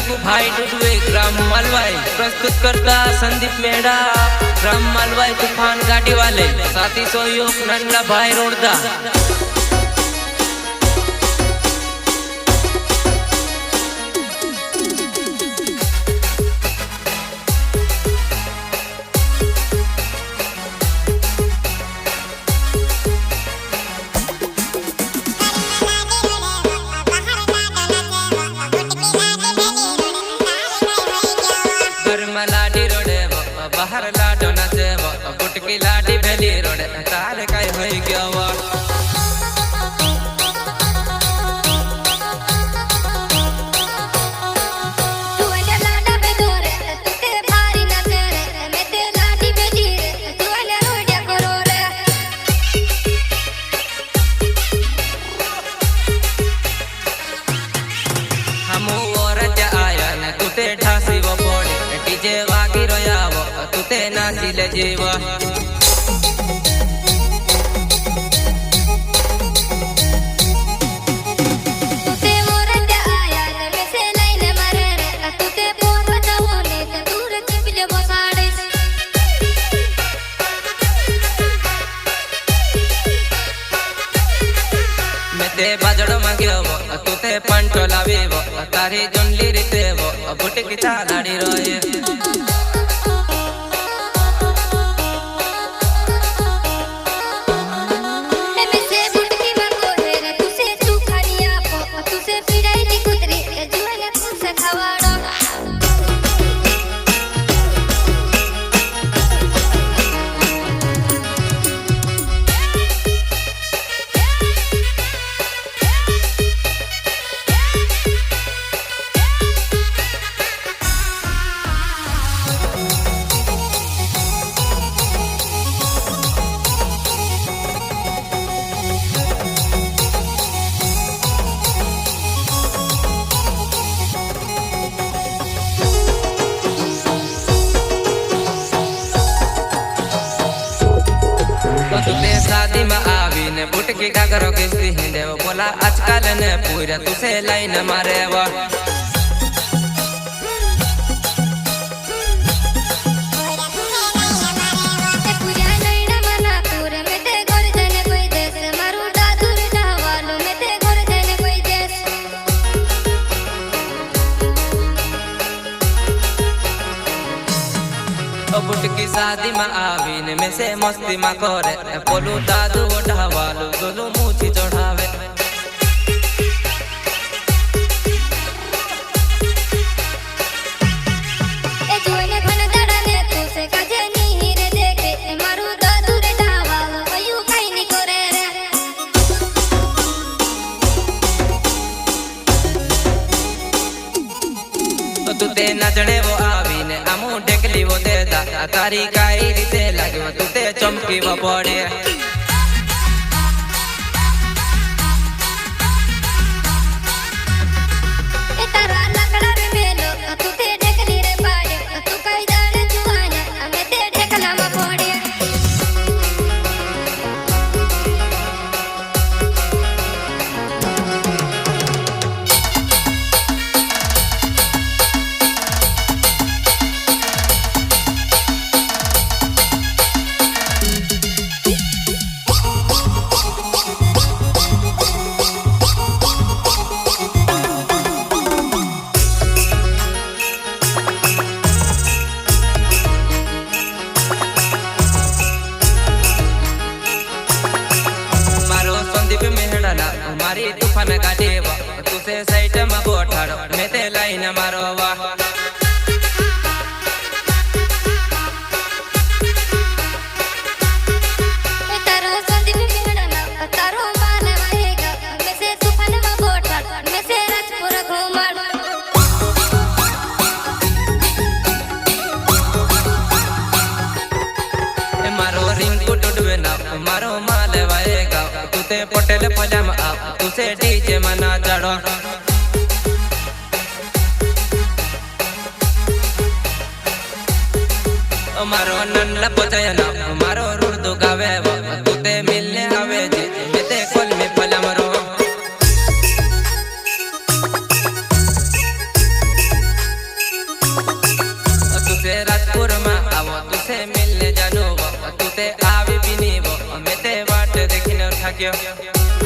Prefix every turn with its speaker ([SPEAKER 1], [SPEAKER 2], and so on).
[SPEAKER 1] रिंकू भाई डुडवे ग्राम मालवाई प्रस्तुत करता संदीप मेहड़ा ग्राम मालवाई तूफान गाड़ी वाले साथी सहयोग नंदा भाई रोडदा। लाडी रोडे बाहर लाडो नाचे गुटकी लाडी भेली रोडे तारे काय होई गया नाचिले जीवा बाजड़ मांग्यो तुते पंटो लावीवो तारी जुंडली रीतेवो बुटकी चालाड़ी रोए शादी में आवी ने बुटकी का करो किसी हिंदे वो बोला आजकल ने पूरा तुसे लाइन मारे वो बुटकी शादी में आवीन में से मस्ती में करे पोलू दादू उठावालू गोलू मूछी चढ़ावे तुते नचने वो आवीने अमू ढेकली वो दे दा तारी काई रीते लगे वो तुते चमकी वो पड़े मारी तूफान गाड़ी तुसे साइड में बोठाड़ो मैं ते लाइन मारो वा मारो रिंकू डुडवे ना मारो माल वाएगा तुते पटेल पजामा तुसे डीजे मना चढ़ो मारो नन्ना पोचयना मारो रुर्दू गावे तुते मिलने आवे जी मेते कोल में पलमरो से राजपुर में आवो तुसे मिलने जानो वो तू ते आवे भी नहीं वो मैं ते बाट देखने थक्यो।